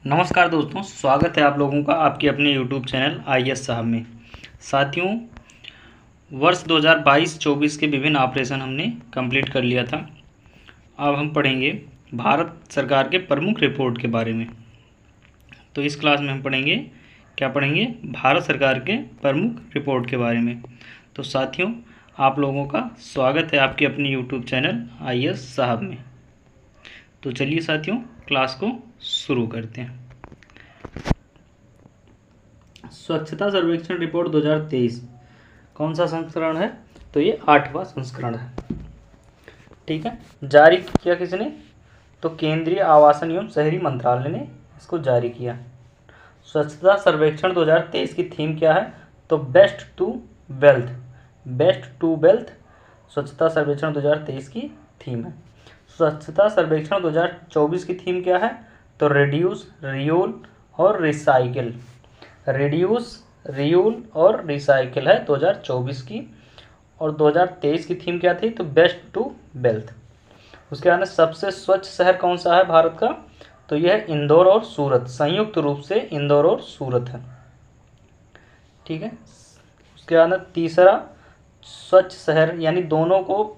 नमस्कार दोस्तों, स्वागत है आप लोगों का आपके अपने यूट्यूब चैनल आईएएस साहब में। साथियों, वर्ष 2022-24 के विभिन्न ऑपरेशन हमने कंप्लीट कर लिया था। अब हम पढ़ेंगे भारत सरकार के प्रमुख रिपोर्ट के बारे में। तो इस क्लास में हम पढ़ेंगे, क्या पढ़ेंगे? भारत सरकार के प्रमुख रिपोर्ट के बारे में। तो साथियों, आप लोगों का स्वागत है आपके अपने यूट्यूब चैनल आईएएस साहब में। तो चलिए साथियों, क्लास को शुरू करते हैं। स्वच्छता सर्वेक्षण रिपोर्ट 2023 कौन सा संस्करण है? तो ये 8वां संस्करण है। ठीक है, जारी किया किसने? तो केंद्रीय आवासन एवं शहरी मंत्रालय ने इसको जारी किया। स्वच्छता सर्वेक्षण 2023 की थीम क्या है? तो best to wealth. Best to wealth Swachhata Survekshan 2023 की थीम है। स्वच्छता सर्वेक्षण 2024 की थीम क्या है? तो रिड्यूस, रियूल और रिसाइकिल। रिड्यूस, रियूल और रिसाइकिल है 2024 की। और 2023 की थीम क्या थी? तो बेस्ट टू वेल्थ। उसके बाद सबसे स्वच्छ शहर कौन सा है भारत का? तो यह है इंदौर और सूरत, संयुक्त रूप से इंदौर और सूरत है। ठीक है, उसके बाद तीसरा स्वच्छ शहर, यानी दोनों को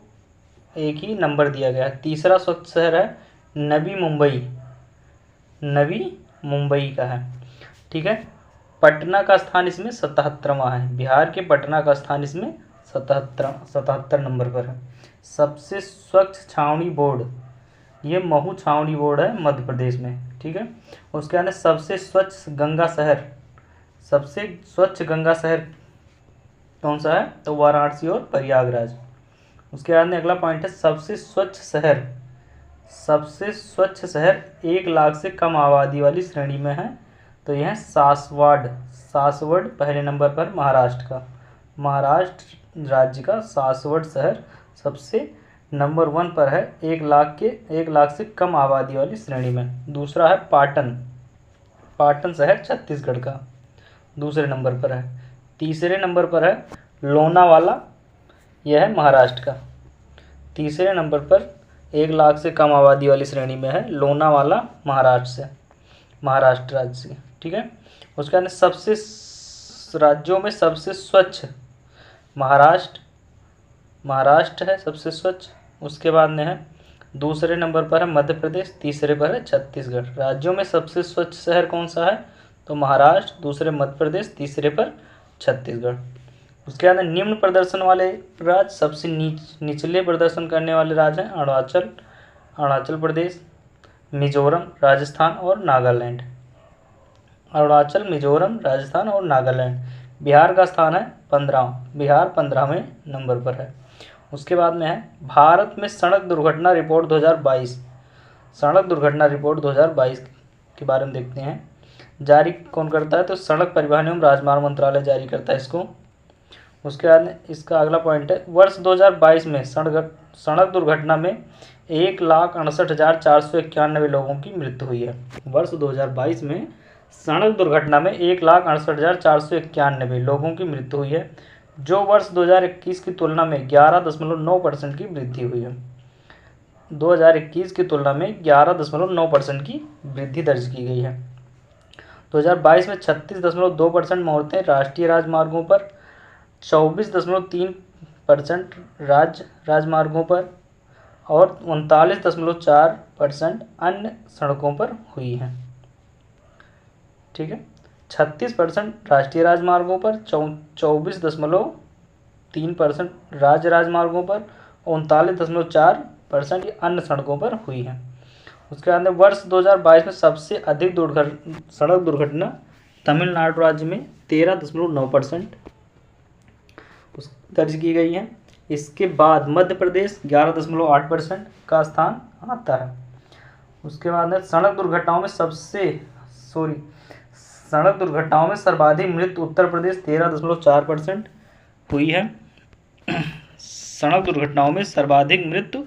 एक ही नंबर दिया गया है। तीसरा स्वच्छ शहर है नवी मुंबई। नवी मुंबई का है। ठीक है, पटना का स्थान इसमें 77वां है। बिहार के पटना का स्थान इसमें 77 नंबर पर है। सबसे स्वच्छ छावनी बोर्ड, ये महू छावनी बोर्ड है मध्य प्रदेश में। ठीक है, उसके बाद सबसे स्वच्छ गंगा शहर, सबसे स्वच्छ गंगा शहर कौन सा है? तो वाराणसी और प्रयागराज। उसके बाद में अगला पॉइंट है सबसे स्वच्छ शहर। सबसे स्वच्छ शहर 1 लाख से कम आबादी वाली श्रेणी में है। तो यह है सासवाड़। सासवड़ पहले नंबर पर महाराष्ट्र का, महाराष्ट्र राज्य का सासवड़ शहर सबसे नंबर 1 पर है 1 लाख से कम आबादी वाली श्रेणी में। दूसरा है पाटन। पाटन शहर छत्तीसगढ़ का दूसरे नंबर पर है। तीसरे नंबर पर है लोनावाला, यह है महाराष्ट्र का। तीसरे नंबर पर 1 लाख से कम आबादी वाली श्रेणी में है लोनावाला, महाराष्ट्र से, महाराष्ट्र राज्य से। ठीक है, उसके बाद सबसे राज्यों में सबसे स्वच्छ महाराष्ट्र, महाराष्ट्र है सबसे स्वच्छ। उसके बाद में है दूसरे नंबर पर है मध्य प्रदेश, तीसरे पर है छत्तीसगढ़। राज्यों में सबसे स्वच्छ शहर कौन सा है? तो महाराष्ट्र, दूसरे मध्य प्रदेश, तीसरे पर छत्तीसगढ़। उसके बाद निम्न प्रदर्शन वाले राज्य, सबसे निचले प्रदर्शन करने वाले राज्य हैं अरुणाचल प्रदेश, मिजोरम, राजस्थान और नागालैंड। अरुणाचल, मिजोरम, राजस्थान और नागालैंड। बिहार का स्थान है 15, बिहार 15वें नंबर पर है। उसके बाद में है भारत में सड़क दुर्घटना रिपोर्ट 2022। सड़क दुर्घटना रिपोर्ट 2022 के बारे में देखते हैं। जारी कौन करता है? तो सड़क परिवहन एवं राजमार्ग मंत्रालय जारी करता है इसको। उसके बाद इसका अगला पॉइंट है वर्ष 2022 में सड़क दुर्घटना में 1,68,491 लोगों की मृत्यु हुई है। वर्ष 2022 में सड़क दुर्घटना में 1,68,491 लोगों की मृत्यु हुई है, जो वर्ष 2021 की तुलना में 11.9% की वृद्धि हुई है। 2021 की तुलना में 11.9% की वृद्धि दर्ज की गई है। 2022 में 36.2% मौतें राष्ट्रीय राजमार्गों पर, 24.3% राज्य राजमार्गों पर और 39.4% अन्य सड़कों पर हुई हैं। ठीक है, 36% राष्ट्रीय राजमार्गों पर, 24.3% राज्य राजमार्गों पर, 39.4% अन्य सड़कों पर हुई है। उसके बाद वर्ष 2022 में सबसे अधिक सड़क दुर्घटना तमिलनाडु राज्य में 13.9% दर्ज की गई है। इसके बाद मध्य प्रदेश 11.8% का स्थान आता है। उसके बाद सड़क दुर्घटनाओं में सर्वाधिक मृत्यु उत्तर प्रदेश 13.4% हुई है। सड़क दुर्घटनाओं में सर्वाधिक मृत्यु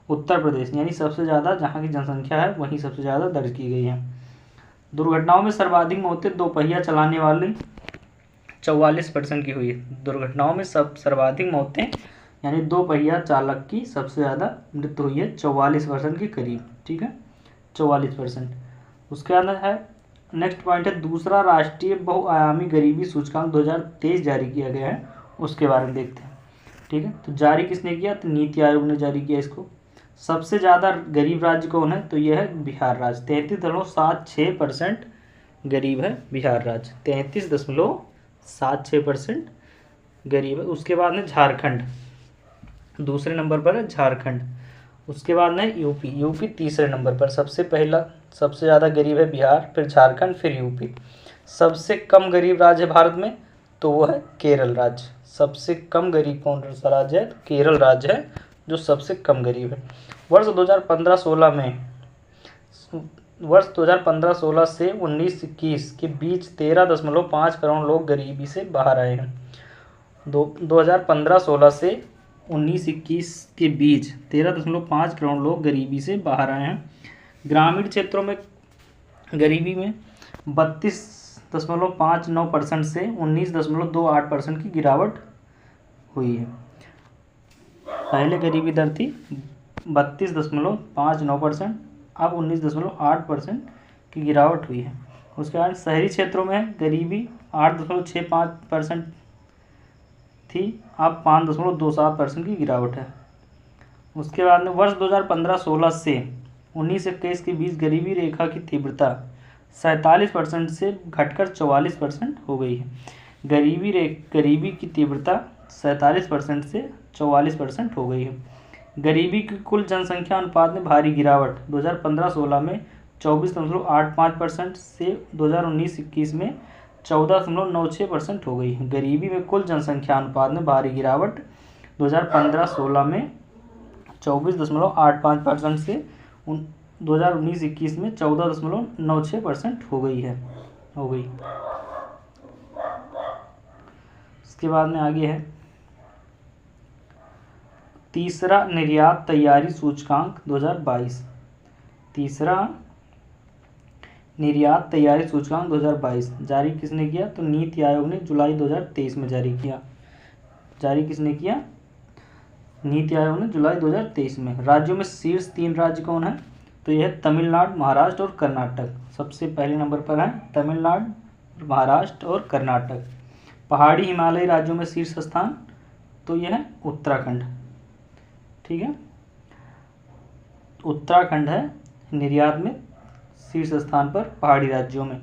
उत्तर प्रदेश, यानी सबसे ज़्यादा जहाँ की जनसंख्या है वहीं सबसे ज़्यादा दर्ज की गई है। दुर्घटनाओं में सर्वाधिक मौतें दोपहिया चलाने वाले 44% की हुई है। दुर्घटनाओं में सर्वाधिक मौतें यानी दो पहिया चालक की सबसे ज़्यादा मृत्यु हुई है 44% के करीब। ठीक है, 44%। उसके अंदर है नेक्स्ट पॉइंट है दूसरा राष्ट्रीय बहुआयामी गरीबी सूचकांक 2023 जारी किया गया है, उसके बारे में देखते हैं। ठीक है, तो जारी किसने किया? तो नीति आयोग ने जारी किया इसको। सबसे ज़्यादा गरीब राज्य कौन है? तो यह है बिहार राज्य, 33.76% गरीब है बिहार राज्य, 33.76% गरीब है। उसके बाद में झारखंड दूसरे नंबर पर है, झारखंड। उसके बाद में यूपी तीसरे नंबर पर। सबसे ज़्यादा गरीब है बिहार, फिर झारखंड, फिर यूपी। सबसे कम गरीब राज्य भारत में तो वो है केरल राज्य। सबसे कम गरीब कौन सा राज्य है? केरल राज्य है जो सबसे कम गरीब है। वर्ष 2015-16 से 19-21 के बीच 13.5 करोड़ लोग गरीबी से बाहर आए हैं। 2015-16 से 19-21 के बीच 13.5 करोड़ लोग गरीबी से बाहर आए हैं। ग्रामीण क्षेत्रों में गरीबी में 32.59% से 19.28% की गिरावट हुई है। पहले गरीबी दर थी 32.59%, अब 19.8% की गिरावट हुई है। उसके बाद शहरी क्षेत्रों में गरीबी 8.65% थी, अब 5.27% की गिरावट है। उसके बाद में वर्ष 2015-16 से 19-21 के बीच गरीबी रेखा की तीव्रता 47% से घटकर 44% हो गई है। गरीबी की तीव्रता 47% से 44% हो गई है। गरीबी की कुल जनसंख्या अनुपात में भारी गिरावट 2015-16 में 24.85% से 2019-21 में 14.96% हो गई है। गरीबी में कुल जनसंख्या अनुपात में भारी गिरावट 2015-16 में 24.85% से 2019-21 में 14.96% हो गई। इसके बाद में आगे है तीसरा निर्यात तैयारी सूचकांक 2022। तीसरा निर्यात तैयारी सूचकांक 2022 जारी किसने किया? तो नीति आयोग ने जुलाई 2023 में जारी किया। किसने किया? नीति आयोग ने जुलाई 2023 में। राज्यों में शीर्ष 3 राज्य कौन है? तो यह है तमिलनाडु, महाराष्ट्र और कर्नाटक। सबसे पहले नंबर पर है तमिलनाडु, महाराष्ट्र और कर्नाटक। पहाड़ी हिमालयी राज्यों में शीर्ष स्थान तो यह है उत्तराखंड। ठीक है, उत्तराखंड है निर्यात में शीर्ष स्थान पर पहाड़ी राज्यों में।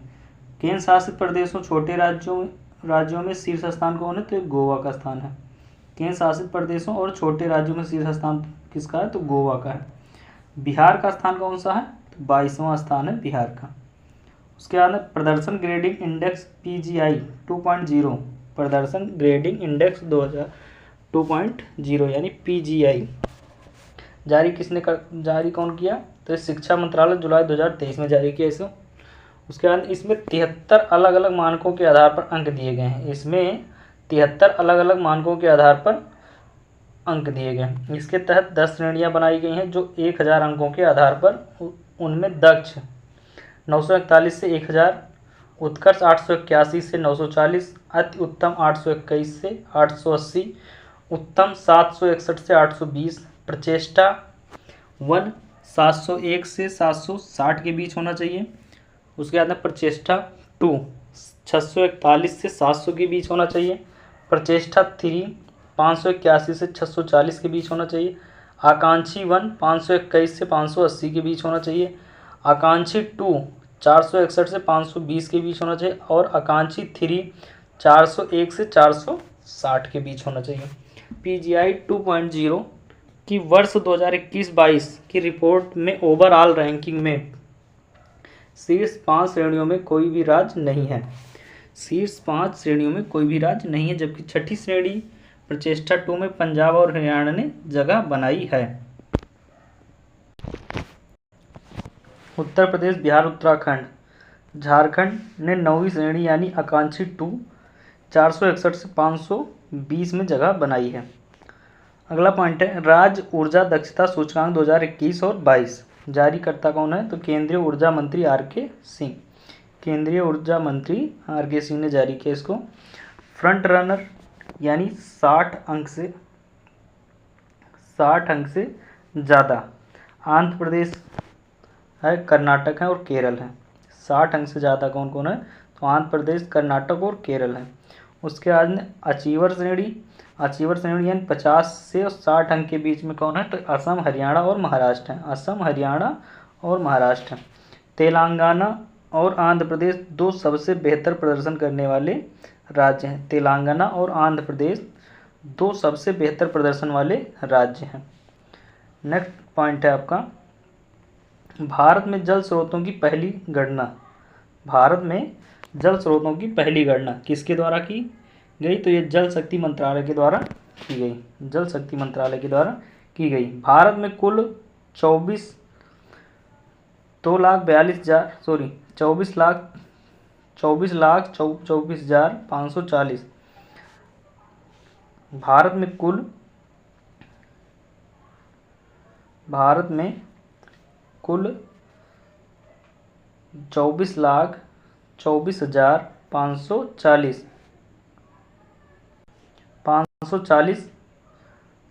केंद्र शासित प्रदेशों छोटे राज्यों में शीर्ष स्थान कौन है? तो गोवा का स्थान है। केंद्र शासित प्रदेशों और छोटे राज्यों में शीर्ष स्थान किसका है? तो गोवा का है। बिहार का स्थान कौन सा है? तो 22वां स्थान है बिहार का। उसके बाद में प्रदर्शन ग्रेडिंग इंडेक्स PGI 2.0, प्रदर्शन ग्रेडिंग इंडेक्स 2.0 यानी PGI जारी कौन किया? तो शिक्षा मंत्रालय जुलाई 2023 में जारी किया इसको। उसके बाद इसमें 73 अलग अलग मानकों के आधार पर अंक दिए गए हैं। इसमें 73 अलग अलग मानकों के आधार पर अंक दिए गए हैं। इसके तहत 10 श्रेणियां बनाई गई हैं जो 1000 अंकों के आधार पर, उनमें दक्ष 941 से 1000, उत्कर्ष 881 से 940, अति उत्तम 821 से 880, उत्तम 761 से 820, प्रचेष्टा 1 701 से 760 के बीच होना चाहिए। उसके बाद में प्रचेष्टा 2 641 से 700 के बीच होना चाहिए। प्रचेष्टा 3 581 से 640 के बीच होना चाहिए। आकांक्षी 1 521 से 580 के बीच होना चाहिए। आकांक्षी 2 461 से 520 के बीच होना चाहिए। और आकांक्षी 3 401 से 460 के बीच होना चाहिए। PGI 2.0 की वर्ष 2021-22 की रिपोर्ट में ओवरऑल रैंकिंग में शीर्ष 5 श्रेणियों में कोई भी राज्य नहीं है। शीर्ष 5 श्रेणियों में कोई भी राज्य नहीं है, जबकि छठी श्रेणी प्रचेष्टा 2 में पंजाब और हरियाणा ने जगह बनाई है। उत्तर प्रदेश, बिहार, उत्तराखंड, झारखंड ने 9वीं श्रेणी यानी आकांक्षी 2 461 से 520 में जगह बनाई है। अगला पॉइंट है राज्य ऊर्जा दक्षता सूचकांक 2021 और 22। जारीकर्ता कौन है? तो केंद्रीय ऊर्जा मंत्री RK सिंह। केंद्रीय ऊर्जा मंत्री RK सिंह ने जारी किया इसको। फ्रंट रनर यानी 60 अंक से ज़्यादा आंध्र प्रदेश है, कर्नाटक है और केरल है। 60 अंक से ज़्यादा कौन कौन है, तो आंध्र प्रदेश, कर्नाटक और केरल है। उसके बाद में अचीवर श्रेणी यानी 50 से 60 अंक के बीच में कौन है, तो असम, हरियाणा और महाराष्ट्र है। असम, हरियाणा और महाराष्ट्र है। तेलंगाना और आंध्र प्रदेश दो सबसे बेहतर प्रदर्शन करने वाले राज्य हैं। तेलंगाना और आंध्र प्रदेश दो सबसे बेहतर प्रदर्शन वाले राज्य हैं। नेक्स्ट पॉइंट है आपका, भारत में जल स्रोतों की पहली गणना। भारत में जल स्रोतों की पहली गणना किसके द्वारा की गई, तो ये जल शक्ति मंत्रालय के द्वारा की गई। जल शक्ति मंत्रालय के द्वारा की गई। भारत में कुल 24 लाख 24,24,24,540 भारत में कुल 24,24,540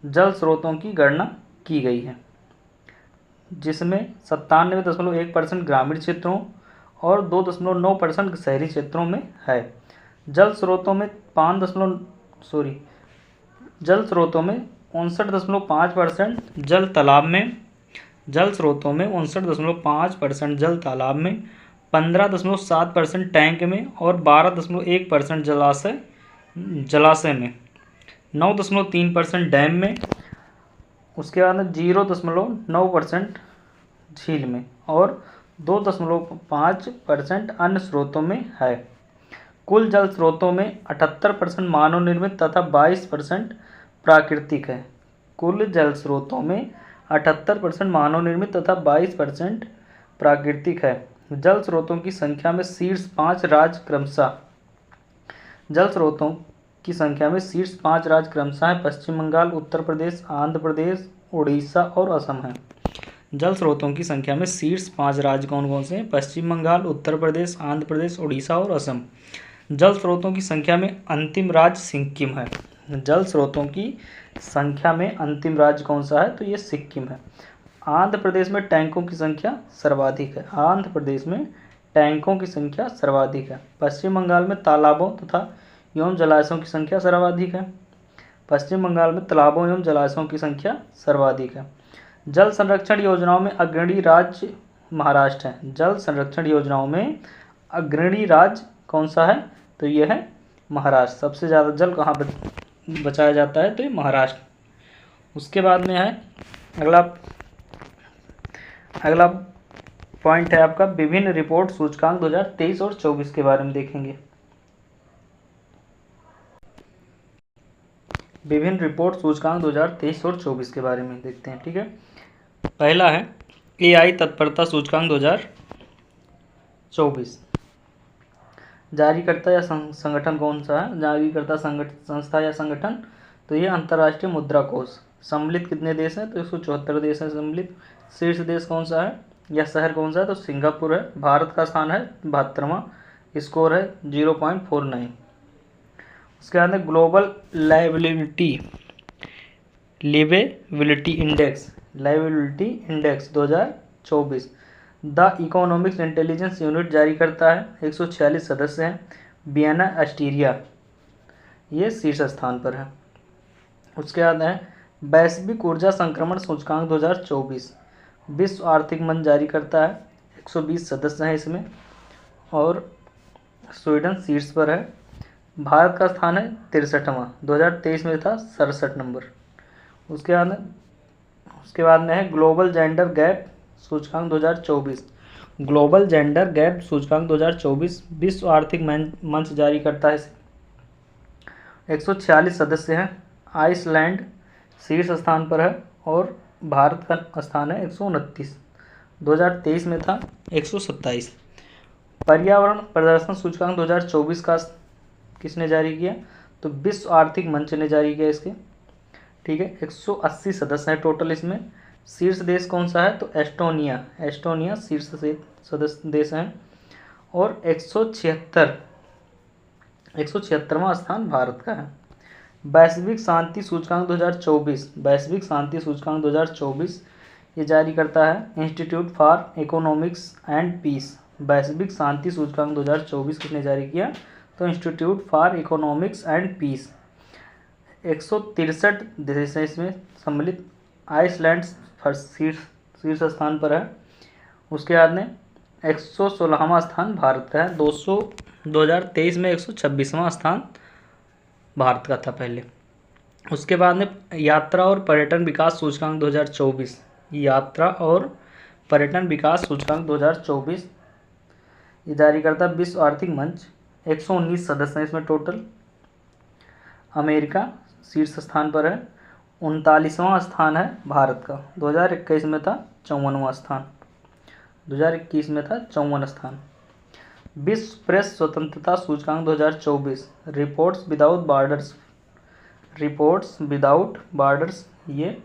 जल स्रोतों की गणना की गई है, जिसमें 97.1% ग्रामीण क्षेत्रों और 2.9% शहरी क्षेत्रों में है। जल स्रोतों में 59.5% जल तालाब में, जल स्रोतों में 59.5% जल तालाब में, 15.7% टैंक में और 12.1% जलाशय में, 9.3% डैम में, उसके बाद 0.9% झील में और 2.5% अन्य स्रोतों में है। कुल जल स्रोतों में 78% मानव निर्मित तथा 22% प्राकृतिक है। कुल जल स्रोतों में 78% मानव निर्मित तथा 22% प्राकृतिक है। जल स्रोतों की संख्या में शीर्ष 5 राज्य क्रमशः हैं पश्चिम बंगाल, उत्तर प्रदेश, आंध्र प्रदेश, उड़ीसा और असम है। जल स्रोतों की संख्या में शीर्ष 5 राज्य कौन कौन से हैं, पश्चिम बंगाल, उत्तर प्रदेश, आंध्र प्रदेश, उड़ीसा और असम। जल स्रोतों की संख्या में अंतिम राज्य सिक्किम है। जल स्रोतों की संख्या में अंतिम राज्य कौन सा है, तो ये सिक्किम है। आंध्र प्रदेश में टैंकों की संख्या सर्वाधिक है। आंध्र प्रदेश में टैंकों की संख्या सर्वाधिक है। पश्चिम बंगाल में तालाबों तथा एवं जलाशयों की संख्या सर्वाधिक है। पश्चिम बंगाल में तालाबों एवं जलाशयों की संख्या सर्वाधिक है। जल संरक्षण योजनाओं में अग्रणी राज्य महाराष्ट्र है। जल संरक्षण योजनाओं में अग्रणी राज्य कौन सा है, तो ये है महाराष्ट्र। सबसे ज़्यादा जल कहाँ बचाया जाता है, तो ये महाराष्ट्र। उसके बाद में है अगला पॉइंट है आपका विभिन्न रिपोर्ट सूचकांक 2023 और 24 के बारे में देखेंगे। विभिन्न रिपोर्ट सूचकांक 2023 और 24 के बारे में देखते हैं। ठीक है, पहला है AI तत्परता सूचकांक 2024। जारीकर्ता या संगठन कौन सा है, जारीकर्ता संस्था या संगठन, तो ये अंतर्राष्ट्रीय मुद्रा कोष। सम्मिलित कितने देश हैं, तो 174 देश हैं सम्मिलित। शीर्ष देश कौन सा है या शहर कौन सा है, तो सिंगापुर है। भारत का स्थान है 72वां, स्कोर है 0.49। उसके बाद में global liveability index 2024 the economics intelligence unit जारी करता है। 146 सदस्य हैं। वियना ऑस्ट्रिया ये शीर्ष स्थान पर है। उसके बाद है वैश्विक ऊर्जा संक्रमण सूचकांक 2024 विश्व आर्थिक मंच जारी करता है। 120 सदस्य हैं इसमें और स्वीडन शीर्ष पर है। भारत का स्थान है 63वां, 2023 में था 67 नंबर। उसके बाद में है ग्लोबल जेंडर गैप सूचकांक 2024। ग्लोबल जेंडर गैप सूचकांक 2024 विश्व आर्थिक मंच जारी करता है इसे। 146 सदस्य हैं। आइसलैंड शीर्ष स्थान पर है और भारत का स्थान है 129, 2023 में था 127। पर्यावरण प्रदर्शन सूचकांक 2024 का किसने जारी किया, तो विश्व आर्थिक मंच ने जारी किया इसके। ठीक है, 180 सदस्य हैं टोटल इसमें। शीर्ष देश कौन सा है, तो एस्टोनिया शीर्ष सदस्य देश हैं और 176वां स्थान भारत का है। वैश्विक शांति सूचकांक 2024 ये जारी करता है institute for economics and peace वैश्विक शांति सूचकांक 2024 किसने जारी किया? तो institute for economics and peace. 163 देश हैं इसमें सम्मिलित। आइसलैंड शीर्ष स्थान पर है। उसके बाद में 116वां स्थान भारत का है। 2023 में 126वां स्थान भारत का था पहले। उसके बाद में यात्रा और पर्यटन विकास सूचकांक 2024, यात्रा और पर्यटन विकास सूचकांक 2024 ये जारी करता है विश्व आर्थिक मंच। 119 सदस्य हैं इसमें टोटल। अमेरिका शीर्ष स्थान पर है। 39वां स्थान है भारत का। 2021 में था 54वां स्थान। 2021 में था 54 स्थान। विश्व प्रेस स्वतंत्रता सूचकांक 2024, रिपोर्ट्स विदाउट बॉर्डर्स ये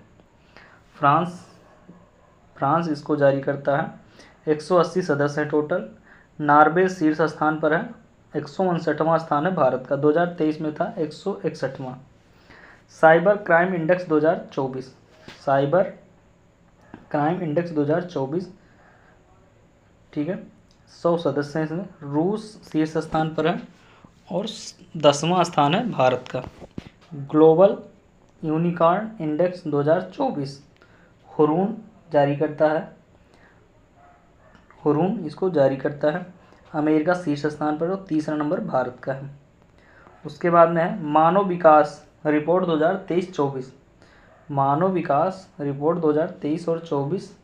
फ्रांस इसको जारी करता है। 180 सदस्य हैं टोटल। नॉर्वे शीर्ष स्थान पर है। 159वां स्थान है भारत का। 2023 में था 161वां। Cyber crime index 2024, cyber crime index 2024 ठीक है, 100 सदस्य हैं इसमें। रूस शीर्ष स्थान पर है और 10वां स्थान है भारत का। ग्लोबल यूनिकॉर्न इंडेक्स 2024 हुरून जारी करता है। हुरून इसको जारी करता है। अमेरिका शीर्ष स्थान पर और तीसरा नंबर भारत का है। उसके बाद में है मानव विकास रिपोर्ट 2023-24, मानव विकास रिपोर्ट 2023 और 24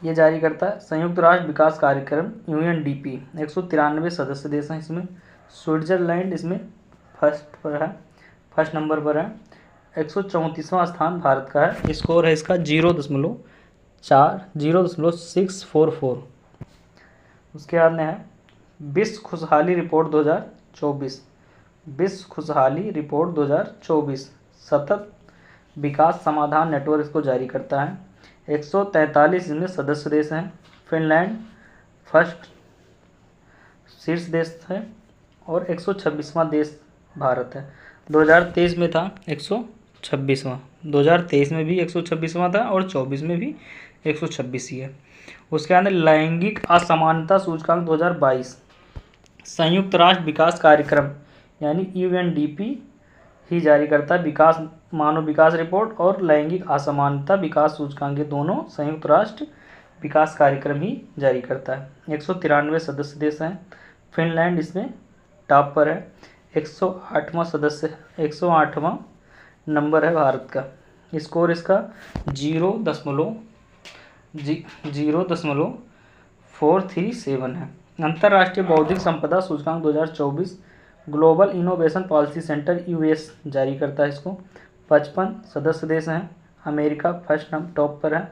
ये जारी करता है संयुक्त राष्ट्र विकास कार्यक्रम UNDP। 193 सदस्य देश हैं इसमें। स्विट्जरलैंड इसमें फर्स्ट नंबर पर है। 134वां स्थान भारत का है। स्कोर है इसका 0.644। उसके बाद में है विश्व खुशहाली रिपोर्ट 2024, विश्व खुशहाली रिपोर्ट 2024 सतत विकास समाधान नेटवर्क इसको जारी करता है। 143 इसमें सदस्य देश हैं। फिनलैंड फर्स्ट शीर्ष देश है और 126वां देश भारत है। 2023 में था 126वां। 2023 में भी 126वां था और 24 में भी 126 ही है। उसके अंदर लैंगिक असमानता सूचकांक 2022, संयुक्त राष्ट्र विकास कार्यक्रम यानी UNDP ही जारी करता है विकास मानव विकास रिपोर्ट और लैंगिक असमानता विकास सूचकांक, दोनों संयुक्त राष्ट्र विकास कार्यक्रम ही जारी करता है। 193 सदस्य देश हैं। फिनलैंड इसमें टॉप पर है। 108वां नंबर है भारत का। स्कोर इसका 0.437 है। अंतर्राष्ट्रीय बौद्धिक संपदा सूचकांक 2024 global innovation policy centre US जारी करता है इसको। 55 सदस्य देश हैं। अमेरिका फर्स्ट टॉप पर है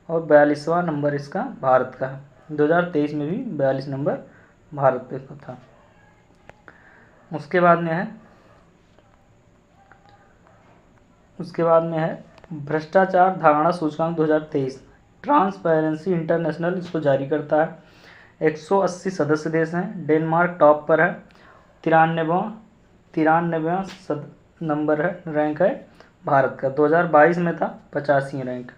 और 42वां नंबर इसका भारत का है। 2023 में भी 42 नंबर भारत पे था। उसके बाद में है भ्रष्टाचार धारणा सूचकांक 2023, ट्रांसपेरेंसी इंटरनेशनल इसको जारी करता है। 180 सदस्य देश हैं। डेनमार्क टॉप पर है। 93वां नंबर है, रैंक है भारत का। 2022 में था 85 rank.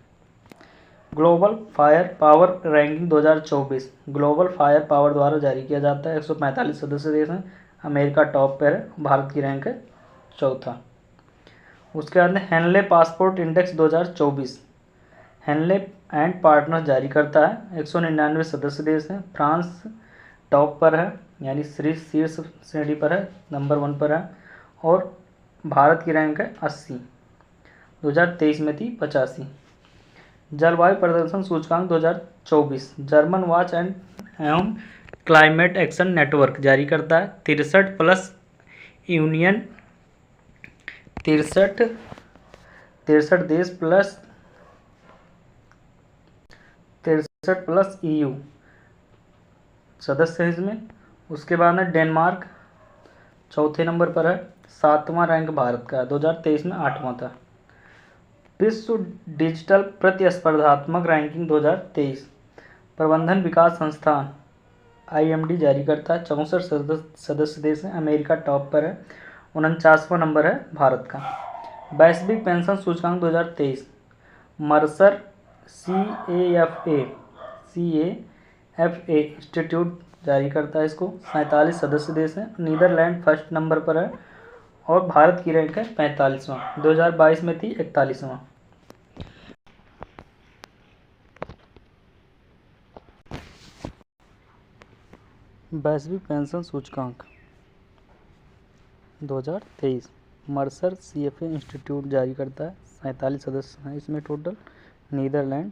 Global fire power ranking 2024 global fire power द्वारा जारी किया जाता है। 145 सदस्य देश हैं। अमेरिका टॉप पर है। भारत की रैंक है चौथा। उसके बाद में Henley passport index 2024 Henley and partner जारी करता है। 199 सदस्य देश हैं। फ्रांस टॉप पर है यानी शीर्ष श्रेणी पर है, नंबर 1 पर है और भारत की रैंक है 80। 2023 में थी 85। जलवायु प्रदर्शन सूचकांक 2024 जर्मन वॉच एवं क्लाइमेट एक्शन नेटवर्क जारी करता है। 63 देश प्लस EU सदस्य है इसमें। उसके बाद में डेनमार्क चौथे नंबर पर है। 7वां रैंक भारत का है। 2023 में 8वां था। विश्व डिजिटल प्रतिस्पर्धात्मक रैंकिंग 2023 प्रबंधन विकास संस्थान IMD जारी करता है। 64 सदस्य देश हैं। अमेरिका टॉप पर है। 49वां नंबर है भारत का। वैश्विक पेंशन सूचकांक 2023 मर्सर FA इंस्टीट्यूट जारी करता है इसको। 47 सदस्य देश हैं। नीदरलैंड फर्स्ट नंबर पर है और भारत की रैंक है 45वां। 2022 में थी 41वां। वैश्विक पेंशन सूचकांक 2023 मर्सर CFA इंस्टीट्यूट जारी करता है। 47 सदस्य हैं इसमें टोटल। नीदरलैंड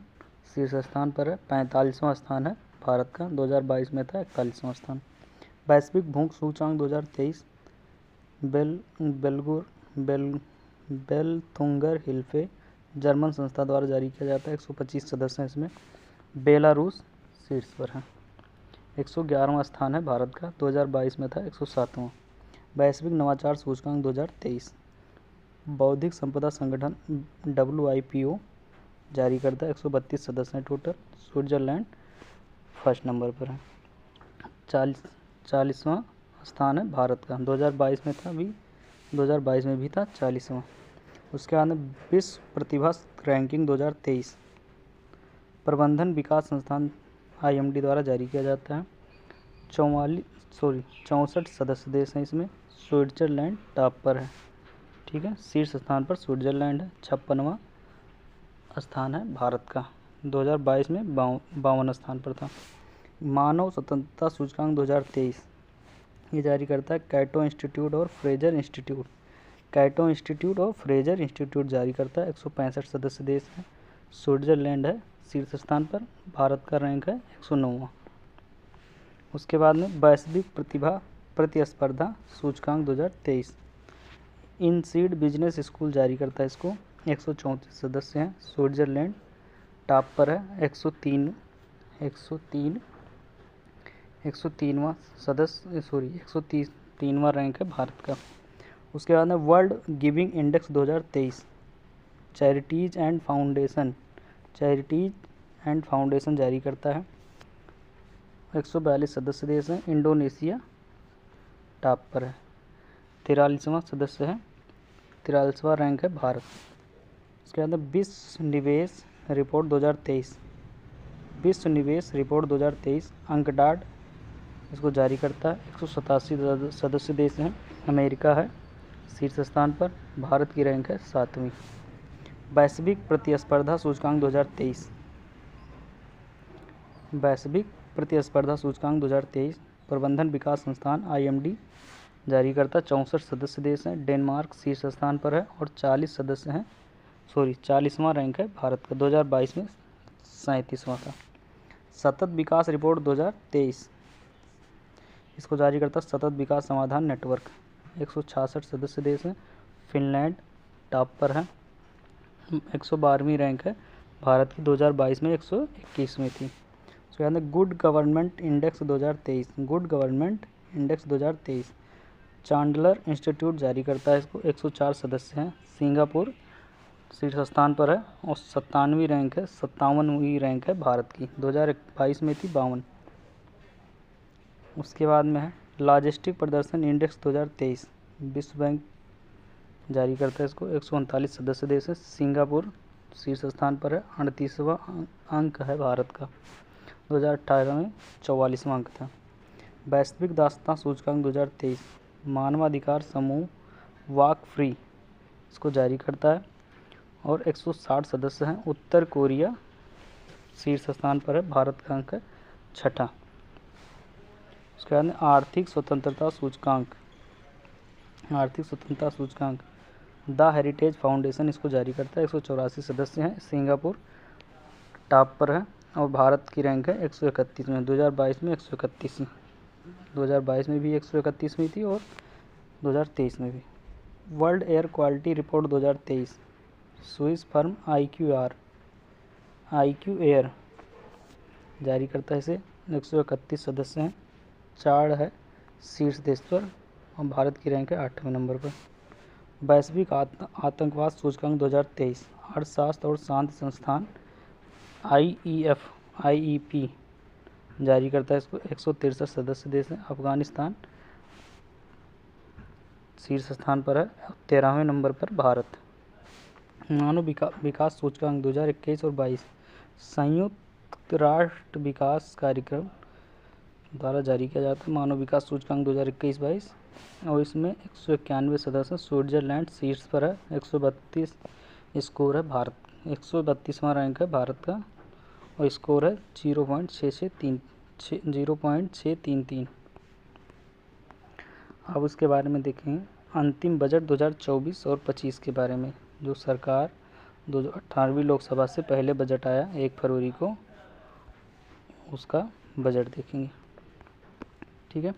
शीर्ष स्थान पर है, 45वां स्थान है भारत का। 2022 में था 41वां स्थान। वैश्विक भूख सूचकांक 2023 बेल्तुंगर हिल्फे जर्मन संस्था द्वारा जारी किया जाता है। 125 सदस्य हैं इसमें। बेलारूस शीर्ष पर है, 111वां स्थान है भारत का। 2022 में था 107वां। वैश्विक नवाचार सूचकांक 2023 बौद्धिक संपदा संगठन WIPO जारी करता है। 132 सदस्य हैं टोटल। स्विट्जरलैंड फर्स्ट नंबर पर है, 40वां स्थान है भारत का। 2022 में था, अभी 2022 में भी था 40वां। उसके बाद विश्व प्रतिभा रैंकिंग 2023 प्रबंधन विकास संस्थान IMD द्वारा जारी किया जाता है। 64 सदस्य देश हैं इसमें। स्विट्जरलैंड टॉप पर है, ठीक है, शीर्ष स्थान पर स्विट्जरलैंड है। 56वां स्थान है भारत का। 2022 में 52वां स्थान पर था। मानव स्वतंत्रता सूचकांक 2023 ये जारी करता है कैटो इंस्टीट्यूट और फ्रेजर इंस्टीट्यूट। कैटो इंस्टीट्यूट और फ्रेजर इंस्टीट्यूट जारी करता है। 165 सदस्य देश हैं। स्विट्जरलैंड है शीर्ष स्थान पर। भारत का रैंक है 109वां। उसके बाद में वैश्विक प्रतिभा प्रतिस्पर्धा सूचकांक 2023 इनसीड बिजनेस स्कूल जारी करता है इसको। 134 सदस्य हैं। स्विट्जरलैंड टॉप पर है, 103वां सदस्य 103वां रैंक है भारत का। उसके बाद में world giving index 2023 charities and foundation जारी करता है। 142 सदस्य देश हैं। इंडोनेशिया टॉप पर है, 43वां सदस्य है, 43वां रैंक है भारत। उसके बाद विश्व निवेश रिपोर्ट 2023 अंकडाड इसको जारी करता है। 187 सदस्य देश हैं। अमेरिका है शीर्ष स्थान पर। भारत की रैंक है 7वीं। वैश्विक प्रतिस्पर्धा सूचकांक 2023 प्रबंधन विकास संस्थान IMD जारी करता 64 सदस्य देश हैं। डेनमार्क शीर्ष स्थान पर है और 40वां रैंक है भारत का। 2022 में 37वां था। सतत विकास रिपोर्ट 2023 इसको जारी करता सतत विकास समाधान नेटवर्क। 166 सदस्य देश हैं। फिनलैंड टॉप पर है, 112वीं रैंक है भारत की। 2022 में 121वीं थी। उसके बाद good government index 2023 Chandler institute जारी करता है इसको। 104 सदस्य हैं। सिंगापुर शीर्ष स्थान पर है और 57वीं रैंक है भारत की। 2022 में थी 52। उसके बाद में है लॉजिस्टिक प्रदर्शन इंडेक्स 2023 विश्व बैंक जारी करता है इसको। 139 सदस्य देश है। सिंगापुर शीर्ष स्थान पर है, 38वां अंक है भारत का। 2018 में 44वां अंक था। वैश्विक दासता सूचकांक 2023 मानवाधिकार समूह वॉक फ्री इसको जारी करता है और 160 सदस्य हैं। उत्तर कोरिया शीर्ष स्थान पर है, भारत का अंक है 6ठा। उसके बाद आर्थिक स्वतंत्रता सूचकांक द हेरिटेज फाउंडेशन इसको जारी करता है। 184 सदस्य हैं। सिंगापुर टॉप पर है और भारत की रैंक है 131 में। 2022 में 131, 2022 में भी 131वीं थी और 2023 में भी। World air quality report 2023 Swiss firm IQ air जारी करता है इसे। 131 सदस्य हैं। 4 है शीर्ष देश पर और भारत की रैंक है 8वें नंबर पर। वैश्विक आतंकवाद सूचकांक 2023 अर्थशास्त्र और शांति संस्थान IEP जारी करता है इसको। 163 सदस्य देश हैं। अफगानिस्तान शीर्ष स्थान पर है, 13वें नंबर पर भारत। मानव विकास सूचकांक 2021 और 22 संयुक्त संयुक्त राष्ट्र विकास कार्यक्रम द्वारा जारी किया जाता है। मानव विकास सूचकांक 2021-22 और इसमें 191 सदस्य। स्विट्जरलैंड शीर्ष पर है, 132 स्कोर है। भारत 132वां रैंक है भारत का और स्कोर है 0.633। अब उसके बारे में देखेंगे अंतिम बजट 2024 और 25 के बारे में। जो सरकार 18वीं लोकसभा से पहले बजट आया 1 फरवरी को, उसका बजट देखेंगे। ठीक है,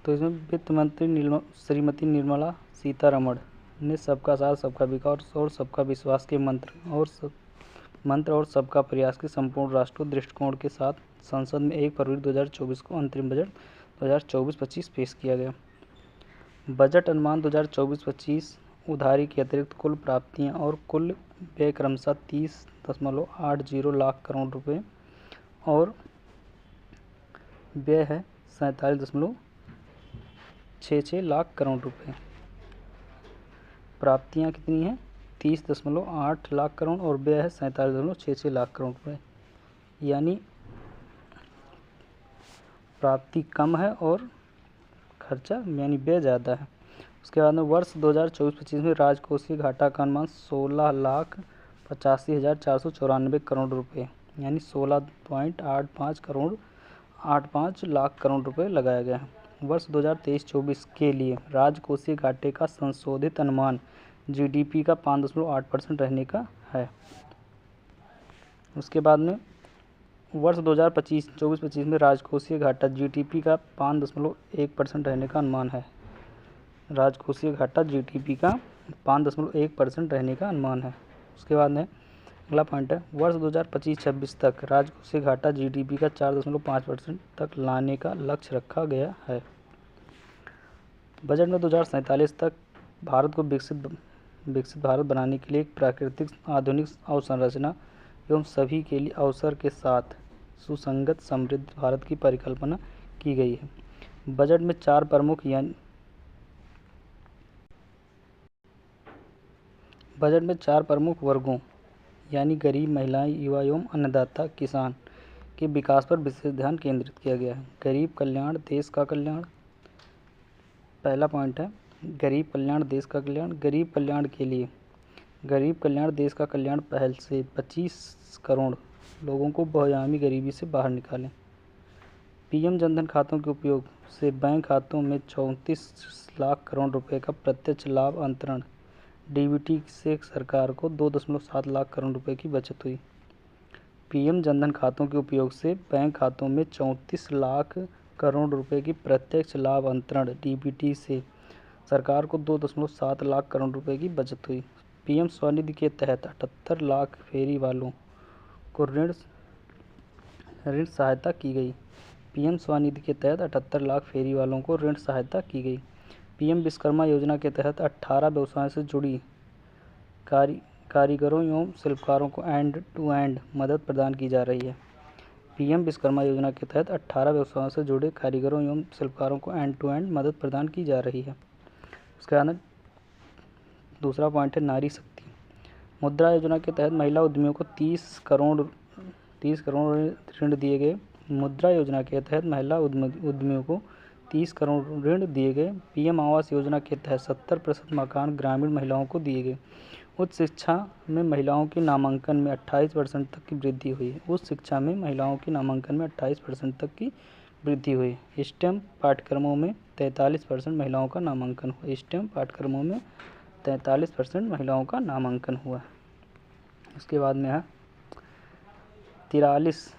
तो इसमें वित्त मंत्री श्रीमती निर्मला सीतारमण ने सबका साथ सबका विकास और सबका विश्वास के मंत्र और सबका प्रयास के संपूर्ण राष्ट्रीय दृष्टिकोण के साथ संसद में 1 फरवरी 2024 को अंतरिम बजट 2024-25 पेश किया गया। बजट अनुमान 2024-25 उधारी के अतिरिक्त कुल प्राप्तियां और कुल व्यय क्रमशः 30.80 लाख करोड़ रुपए और व्यय है 47.66 लाख करोड़ रुपए। प्राप्तियां कितनी हैं 30.8 लाख करोड़ और व्यय है 47.66 लाख करोड़ रुपए, यानी प्राप्ति कम है और खर्चा यानी व्यय ज़्यादा है। उसके बाद में वर्ष 2024-25 में राजकोषीय घाटा का अनुमान 16,85,494 करोड़ रुपए यानी 16.85 लाख करोड़ रुपए लगाया गया है। वर्ष 2023-24 के लिए राजकोषीय घाटे का संशोधित अनुमान जीडीपी का 5.8% रहने का है। उसके बाद में वर्ष 2024-25 में राजकोषीय घाटा जीडीपी का 5.1% रहने का अनुमान है। राजकोषीय घाटा जीडीपी का 5.1% रहने का अनुमान है। उसके बाद में अगला पॉइंट है वर्ष 2025-26 तक राजकोषीय घाटा जीडीपी का 4.5% तक लाने का लक्ष्य रखा गया है। बजट में 2047 तक भारत को विकसित भारत बनाने के लिए एक प्राकृतिक आधुनिक अवसंरचना एवं सभी के लिए अवसर के साथ सुसंगत समृद्ध भारत की परिकल्पना की गई है। बजट में चार प्रमुख वर्गों यानी गरीब, महिलाएं, युवा एवं अन्नदाता किसान के विकास पर विशेष ध्यान केंद्रित किया गया है। गरीब कल्याण देश का कल्याण पहला पॉइंट है। गरीब कल्याण देश का कल्याण। गरीब कल्याण के लिए गरीब कल्याण देश का कल्याण पहल से 25 करोड़ लोगों को बहुआयामी गरीबी से बाहर निकालें। पीएम जनधन खातों के उपयोग से बैंक खातों में 34 लाख करोड़ रुपए का प्रत्यक्ष लाभ अंतरण। डीबीटी से सरकार को 2.7 लाख करोड़ रुपए की बचत हुई। पीएम जनधन खातों के उपयोग से बैंक खातों में 34 लाख करोड़ रुपए की प्रत्यक्ष लाभ अंतरण। डीबीटी से सरकार को 2.7 लाख करोड़ रुपए की बचत हुई। पीएम स्वनिधि के तहत 78 लाख फेरी वालों को ऋण सहायता की गई। पीएम स्वनिधि के तहत 78 लाख फेरी वालों को ऋण सहायता की गई। पीएम विश्वकर्मा योजना के तहत 18 व्यवसायों से जुड़ी कारीगरों एवं शिल्पकारों को एंड टू एंड मदद प्रदान की जा रही है। पीएम विश्वकर्मा योजना के तहत 18 व्यवसायों से जुड़े कारीगरों एवं शिल्पकारों को एंड टू एंड मदद प्रदान की जा रही है। उसके बाद दूसरा पॉइंट है नारी शक्ति। मुद्रा योजना के तहत महिला उद्यमियों को 30 करोड़ ऋण दिए गए। मुद्रा योजना के तहत महिला उद्यमियों को 30 करोड़ ऋण दिए गए। पीएम आवास योजना के तहत 70% मकान ग्रामीण महिलाओं को दिए गए। उच्च शिक्षा में महिलाओं के नामांकन में 28% तक की वृद्धि हुई। उच्च शिक्षा में महिलाओं के नामांकन में 28% तक की वृद्धि हुई। स्टेम पाठ्यक्रमों में 43% महिलाओं का नामांकन हुआ। स्टेम पाठ्यक्रमों में 43% महिलाओं का नामांकन हुआ। उसके बाद में है 83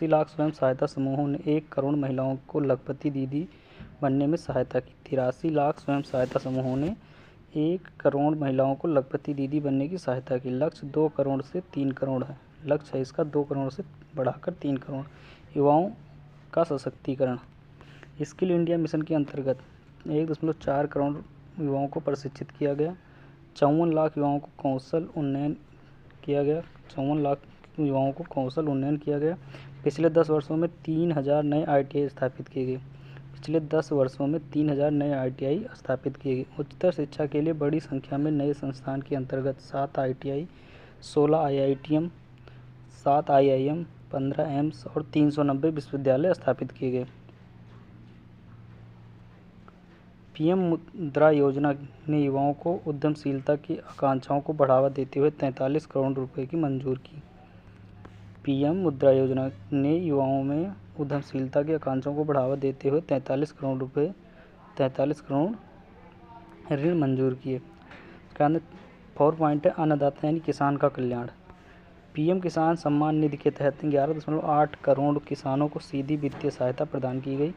लाख स्वयं सहायता समूहों ने 1 करोड़ महिलाओं को लखपति दीदी बनने में सहायता की। 83 लाख स्वयं सहायता समूहों ने 1 करोड़ महिलाओं को लखपति दीदी बनने की सहायता की। लक्ष्य 2 करोड़ से 3 करोड़ है। लक्ष्य है इसका 2 करोड़ से बढ़ाकर 3 करोड़। युवाओं का सशक्तिकरण। स्किल इंडिया मिशन के अंतर्गत 1.4 करोड़ युवाओं को प्रशिक्षित किया गया। 54 लाख युवाओं को कौशल उन्नयन किया गया। 54 लाख युवाओं को कौशल उन्नयन किया गया। पिछले 10 वर्षों में 3000 नए ITI स्थापित किए गए। पिछले 10 वर्षों में 3000 नए ITI स्थापित किए गए। उच्चतर शिक्षा के लिए बड़ी संख्या में नए संस्थान के अंतर्गत 7 ITI, 16 IITM, 7 IIM, 15 एम्स और 390 विश्वविद्यालय स्थापित किए गए। PM मुद्रा योजना ने युवाओं को उद्यमशीलता की आकांक्षाओं को बढ़ावा देते हुए 43 करोड़ रुपए की मंजूर की। PM मुद्रा योजना ने युवाओं में उद्यमशीलता की आकांक्षाओं को बढ़ावा देते हुए 43 करोड़ ऋण मंजूर किए। कारण 4 पॉइंट है अन्नदाता यानी किसान का कल्याण। PM किसान सम्मान निधि के तहत 11.8 करोड़ किसानों को सीधी वित्तीय सहायता प्रदान की गई।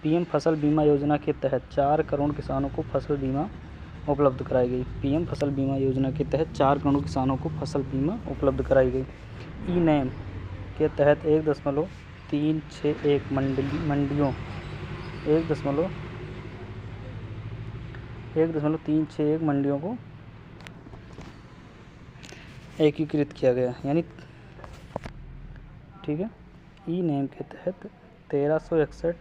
PM फसल बीमा योजना के तहत 4 करोड़ किसानों को फसल बीमा उपलब्ध कराई गई। PM फसल बीमा योजना के तहत 4 करोड़ किसानों को फसल बीमा उपलब्ध कराई गई। E-NAM के तहत 1.361 मंडियों 1.361 मंडियों को एकीकृत किया गया, यानी ठीक है। E-NAM के तहत 1361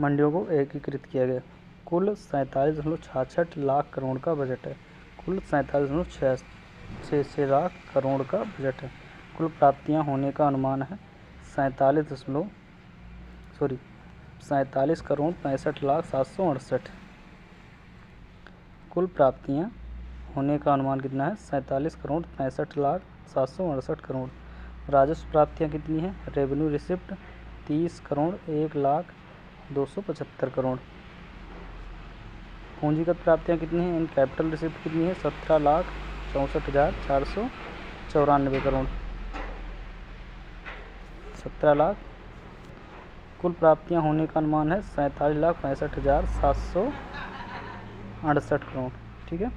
मंडियों को एकीकृत किया गया। कुल 47.66 लाख करोड़ का बजट है। कुल 47.66 लाख करोड़ का बजट है। कुल प्राप्तियां होने का अनुमान है 47 करोड़ 65 लाख 768। कुल प्राप्तियां होने का अनुमान कितना है 47 करोड़ 65 लाख 768 करोड़। राजस्व प्राप्तियां कितनी है? Revenue receipt 30 crore 1 lakh 275 crore. पूंजीगत प्राप्तियां कितनी हैं? इन कैपिटल रिसिप्ट कितनी है? 17 लाख 64,494 करोड़। 17 लाख। कुल प्राप्तियां होने का अनुमान है 47,65,768 करोड़। ठीक है।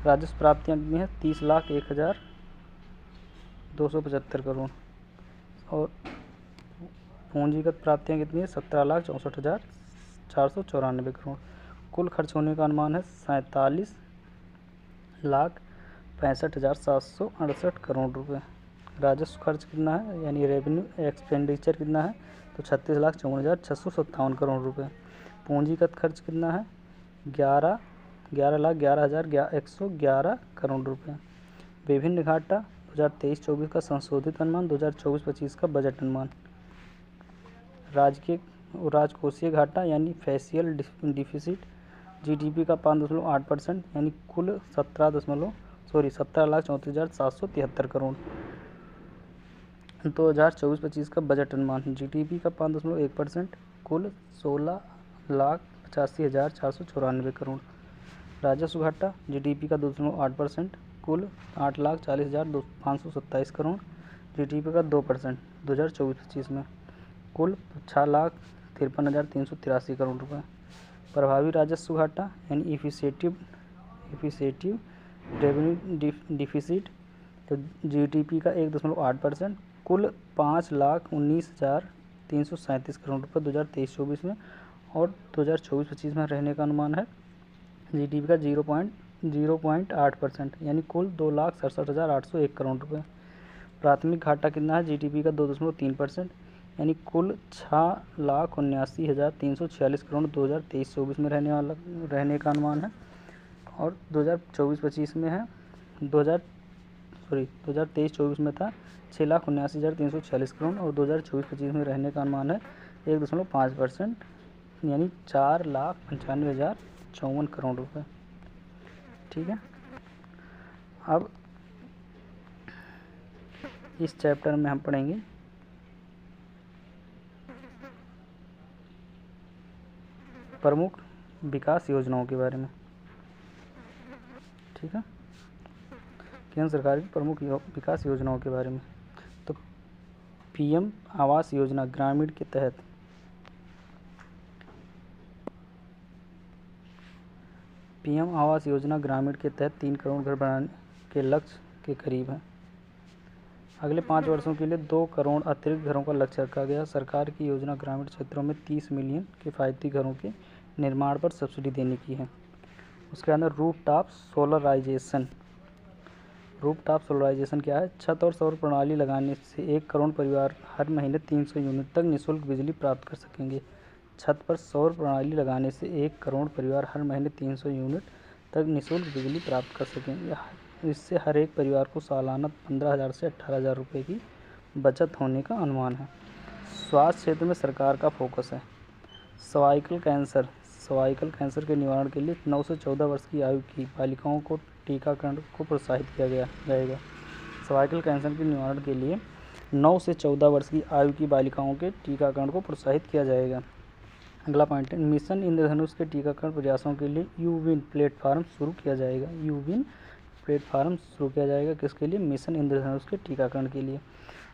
राजस्व प्राप्तियां कितनी है? 30 लाख 1,275 करोड़। और पूंजीगत प्राप्तियां कितनी है? 17,64,494 करोड़। कुल खर्च होने का अनुमान है 47,65,768 करोड़ रुपए। राजस्व खर्च कितना है, यानी रेवेन्यू एक्सपेंडिचर कितना है? तो 36,54,657 करोड़ रुपए। पूंजीगत खर्च कितना है? 11,11,11,111 करोड़ रुपए। विभिन्न घाटा 2023-24 का संशोधित अनुमान, 2024-25 का बजट अनुमान। राजकोषीय घाटा यानी फैसियल डिफिसिट GDP का 5.8% यानी कुल 17,34,773 करोड़। 2024-25 का बजट अनुमान GDP का 5.1% कुल 16,85,494 करोड़। राजस्व घाटा GDP का 2.8% कुल 8,40,527 करोड़। GDP का 2% 2024-25 में कुल 6,53,383 करोड़ रुपए। प्रभावी राजस्व घाटा यानी इफिशिएटिव रेवेन्यू डिफिसिट तो GDP का 1.8% कुल 5,19,337 करोड़ रुपये 2023-24 में। और 2024-25 में रहने का अनुमान है GDP का 0.8% यानी कुल 2,67,801 करोड़ रुपये। प्राथमिक घाटा कितना है? GDP का 2.3% यानी कुल 6,79,346 करोड़ 2023-24 में रहने का अनुमान है। और 2024-25 में है 2023-24 में था 6,79,346 करोड़ और 2024-25 में रहने का अनुमान है 1.5% यानी 4,95,054 करोड़ रुपए। ठीक है। अब इस चैप्टर में हम पढ़ेंगे प्रमुख विकास योजनाओं के बारे में। ठीक है। केंद्र सरकार की प्रमुख विकास योजनाओं के बारे में। तो PM आवास योजना ग्रामीण के तहत PM आवास योजना ग्रामीण के तहत 3 करोड़ घर बनाने के लक्ष्य के करीब है। अगले 5 वर्षों के लिए 2 करोड़ अतिरिक्त घरों का लक्ष्य रखा गया। सरकार की योजना ग्रामीण क्षेत्रों में 30 मिलियन किफ़ायती घरों के निर्माण पर सब्सिडी देने की है। उसके अंदर रूफटॉप सोलराइजेशन क्या है? छत और सौर प्रणाली लगाने से 1 करोड़ परिवार हर महीने 300 यूनिट तक निःशुल्क बिजली प्राप्त कर सकेंगे। छत पर सौर प्रणाली लगाने से 1 करोड़ परिवार हर महीने 300 यूनिट तक निःशुल्क बिजली प्राप्त कर सकेंगे। इससे हर एक परिवार को सालाना 15,000 से 18,000 रुपये की बचत होने का अनुमान है। स्वास्थ्य क्षेत्र में सरकार का फोकस है। सर्वाइकल कैंसर के निवारण के लिए 9 से 14 वर्ष की आयु की बालिकाओं को टीकाकरण को प्रोत्साहित किया जाएगा। सर्वाइकल कैंसर के निवारण के लिए 9 से 14 वर्ष की आयु की बालिकाओं के टीकाकरण को प्रोत्साहित किया जाएगा। अगला पॉइंट है, मिशन इंद्रधनुष के टीकाकरण प्रयासों के लिए यूविन प्लेटफार्म शुरू किया जाएगा। किसके लिए? मिशन इंद्रधनुष के टीकाकरण के लिए।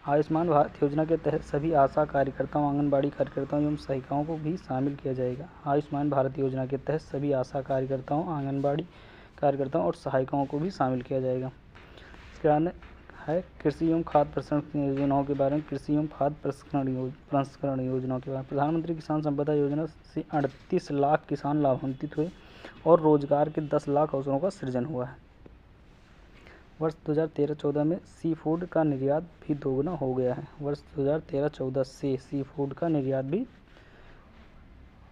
आयुष्मान भारत योजना के तहत सभी आशा कार्यकर्ताओं, आंगनबाड़ी कार्यकर्ताओं एवं सहायिकाओं को भी शामिल किया जाएगा। आयुष्मान भारत योजना के तहत सभी आशा कार्यकर्ताओं, आंगनबाड़ी कार्यकर्ताओं और सहायिकाओं को भी शामिल किया जाएगा। इसके बाद है कृषि एवं खाद्य प्रसंस्करण योजनाओं के बारे में। कृषि एवं खाद्य प्रसंस्करण योजनाओं के बारे में प्रधानमंत्री किसान संपदा योजना से 38 लाख किसान लाभान्वित हुए और रोजगार के 10 लाख अवसरों का सृजन हुआ है। वर्ष 2013-14 में सी फूड का निर्यात भी दोगुना हो गया है। वर्ष 2013-14 से सी फूड का निर्यात भी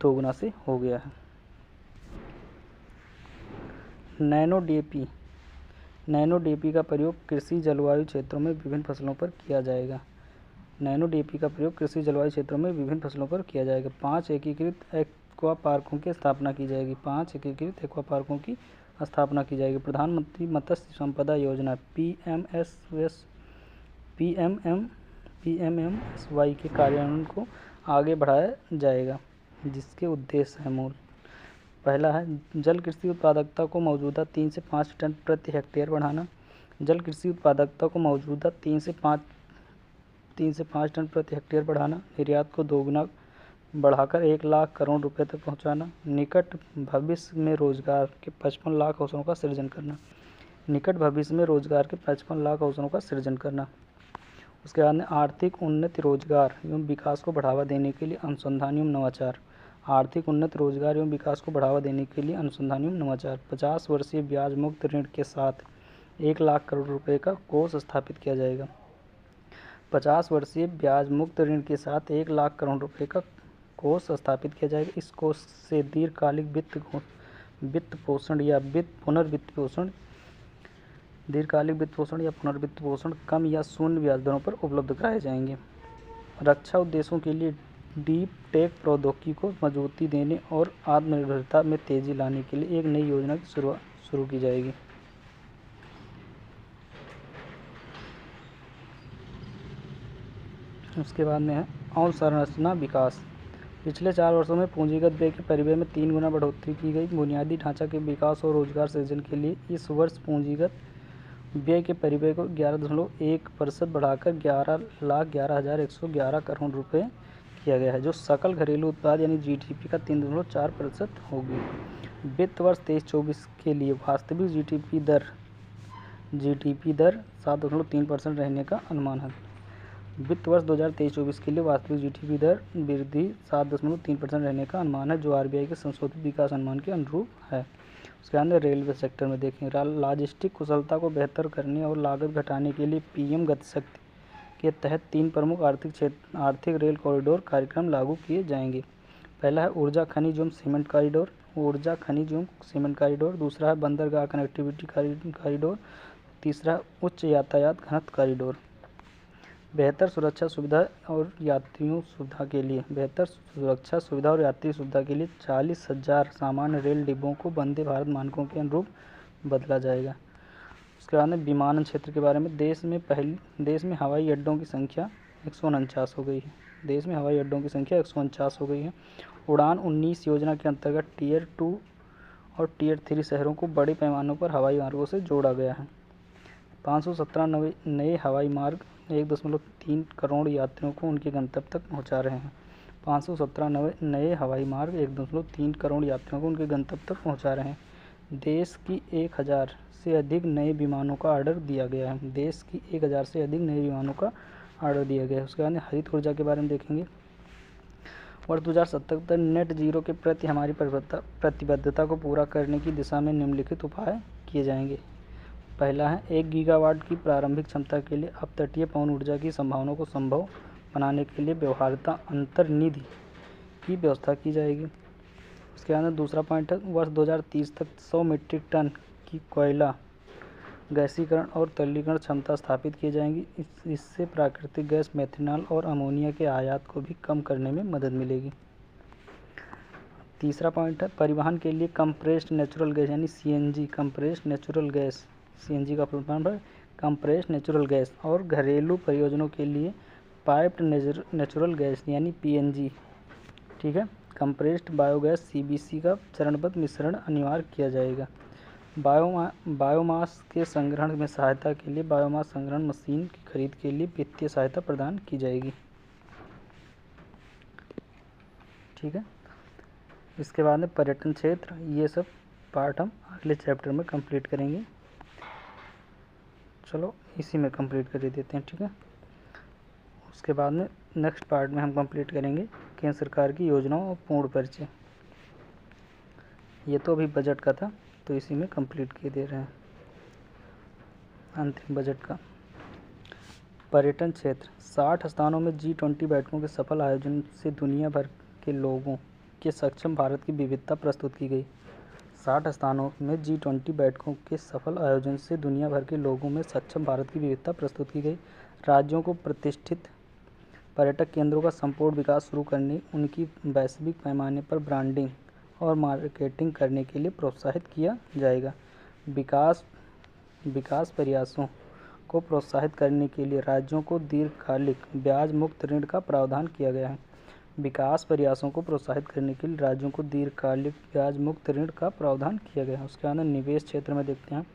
दोगुना से हो गया है। नैनो डीएपी का प्रयोग कृषि जलवायु क्षेत्रों में विभिन्न फसलों पर किया जाएगा। 5 एकीकृत एक्वा पार्कों की स्थापना की जाएगी। प्रधानमंत्री मत्स्य संपदा योजना PMMSY के कार्यान्वयन को आगे बढ़ाया जाएगा, जिसके उद्देश्य है पहला है जल कृषि उत्पादकता को मौजूदा 3 से 5 टन प्रति हेक्टेयर बढ़ाना। जल कृषि उत्पादकता को मौजूदा 3 से 5 टन प्रति हेक्टेयर बढ़ाना। निर्यात को दोगुना बढ़ाकर 1 लाख करोड़ रुपए तक पहुंचाना। निकट भविष्य में रोजगार के 55 लाख अवसरों का सृजन करना। उसके बाद में आर्थिक उन्नति, रोजगार एवं विकास को बढ़ावा देने के लिए अनुसंधान एवं नवाचार। 50 वर्षीय ब्याज मुक्त ऋण के साथ 1 लाख करोड़ रुपए का कोष स्थापित किया जाएगा। 50 वर्षीय ब्याज मुक्त ऋण के साथ 1 लाख करोड़ रुपए का कोष स्थापित किया जाएगा। इस कोष से दीर्घकालिक वित्त पोषण या पुनर्वित्त पोषण कम या शून्य ब्याज दरों पर उपलब्ध कराए जाएंगे। रक्षा उद्देश्यों के लिए डीप टेक प्रौद्योगिकी को मजबूती देने और आत्मनिर्भरता में तेजी लाने के लिए एक नई योजना की शुरू की जाएगी। उसके बाद में है अवसंरचना विकास। पिछले 4 वर्षों में पूंजीगत व्यय के परिव्यय में 3 गुना बढ़ोतरी की गई। बुनियादी ढांचा के विकास और रोजगार सृजन के लिए इस वर्ष पूंजीगत व्यय के परिव्यय को 11.1% बढ़ाकर 11,11,111 करोड़ रुपए किया गया है, जो सकल घरेलू उत्पाद यानी जीडीपी का 3.4% होगी। वित्त वर्ष 23-24 के लिए वास्तविक जीडीपी दर 7.3% रहने का अनुमान है। वित्त वर्ष 2023-24 के लिए वास्तविक जीडीपी दर वृद्धि 7.3% रहने का अनुमान है, जो आरबीआई के संशोधित विकास अनुमान के अनुरूप है। उसके बाद रेलवे सेक्टर में देखेंगे। लॉजिस्टिक कुशलता को बेहतर करने और लागत घटाने के लिए पीएम गति शक्ति के तहत 3 प्रमुख आर्थिक रेल कॉरिडोर कार्यक्रम लागू किए जाएंगे। पहला है ऊर्जा खनिज एवं सीमेंट कॉरिडोर। दूसरा है बंदरगाह कनेक्टिविटी कॉरिडोर। तीसरा है उच्च यातायात घनत्व कॉरिडोर। बेहतर सुरक्षा सुविधा और यात्री सुविधा के लिए 40,000 सामान्य रेल डिब्बों को वंदे भारत मानकों के अनुरूप बदला जाएगा। उसके बाद में विमानन क्षेत्र के बारे में। देश में हवाई अड्डों की संख्या 149 हो गई है। उड़ान 19 योजना के अंतर्गत टियर 2 और टियर 3 शहरों को बड़े पैमाने पर हवाई मार्गों से जोड़ा गया है। 517 नए हवाई मार्ग 1.3 करोड़ यात्रियों को उनके गंतव्य तक पहुंचा रहे हैं। 517 नए हवाई मार्ग 1.3 करोड़ यात्रियों को उनके गंतव्य तक पहुंचा रहे हैं। देश की 1000 से अधिक नए विमानों का ऑर्डर दिया गया है। उसके बाद हरित ऊर्जा के बारे में देखेंगे। वर्ष 2070 तक नेट जीरो के प्रति हमारी प्रतिबद्धता को पूरा करने की दिशा में निम्नलिखित उपाय किए जाएंगे। पहला है 1 गीगावाट की प्रारंभिक क्षमता के लिए अपतटीय पवन ऊर्जा की संभावनाओं को संभव बनाने के लिए व्यवहार्यता अंतर्निधि की व्यवस्था की जाएगी। उसके बाद दूसरा पॉइंट है, वर्ष 2030 तक 100 मीट्रिक टन की कोयला गैसीकरण और तैलीकरण क्षमता स्थापित की जाएंगी। इससे प्राकृतिक गैस, मेथनॉल और अमोनिया के आयात को भी कम करने में मदद मिलेगी। तीसरा पॉइंट है, परिवहन के लिए कंप्रेस्ड नेचुरल गैस यानी CNG, compressed natural gas, CNG का फुल फॉर्म है कंप्रेस्ड नेचुरल गैस, और घरेलू प्रयोजनों के लिए पाइप्ड नेचुरल गैस यानी पीएनजी। ठीक है, कंप्रेस्ड बायोगैस सीबीसी का चरणबद्ध मिश्रण अनिवार्य किया जाएगा। बायोमास के संग्रहण में सहायता के लिए बायोमास संग्रहण मशीन की खरीद के लिए वित्तीय सहायता प्रदान की जाएगी। ठीक है, इसके बाद में पर्यटन क्षेत्र, ये सब पार्ट हम अगले चैप्टर में कंप्लीट करेंगे। चलो इसी में कंप्लीट कर देते हैं। ठीक है, उसके बाद में नेक्स्ट पार्ट में हम कंप्लीट करेंगे केंद्र सरकार की योजनाओं और पूर्ण परिचय। ये तो अभी बजट का था, तो इसी में कंप्लीट किए दे रहे हैं अंतिम बजट का। पर्यटन क्षेत्र, 60 स्थानों में G20 बैठकों के सफल आयोजन से दुनिया भर के लोगों के सक्षम भारत की विविधता प्रस्तुत की गई। 60 स्थानों में G20 बैठकों के सफल आयोजन से दुनिया भर के लोगों में सक्षम भारत की विविधता प्रस्तुत की गई। राज्यों को प्रतिष्ठित पर्यटक केंद्रों का संपूर्ण विकास शुरू करने, उनकी वैश्विक पैमाने पर ब्रांडिंग और मार्केटिंग करने के लिए प्रोत्साहित किया जाएगा। विकास प्रयासों को प्रोत्साहित करने के लिए राज्यों को दीर्घकालिक ब्याज मुक्त ऋण का प्रावधान किया गया है। विकास प्रयासों को प्रोत्साहित करने के लिए राज्यों को दीर्घकालिक ब्याज मुक्त ऋण का प्रावधान किया गया है। उसके बाद निवेश क्षेत्र में देखते हैं,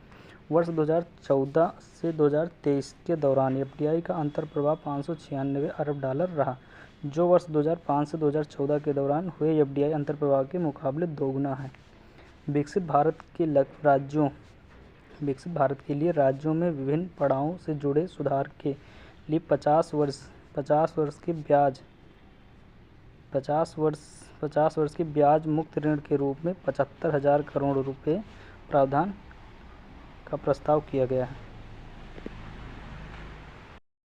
वर्ष 2014 से 2023 के दौरान एफडीआई का अंतर प्रवाह 596 अरब डॉलर रहा, जो वर्ष 2005 से 2014 के दौरान हुए एफडीआई अंतर प्रवाह के मुकाबले दोगुना है। विकसित भारत के लिए राज्यों में विभिन्न पड़ावों से जुड़े सुधार के लिए 50 वर्ष के ब्याज मुक्त ऋण के रूप में 75,000 करोड़ रुपए प्रावधान का प्रस्ताव किया गया है।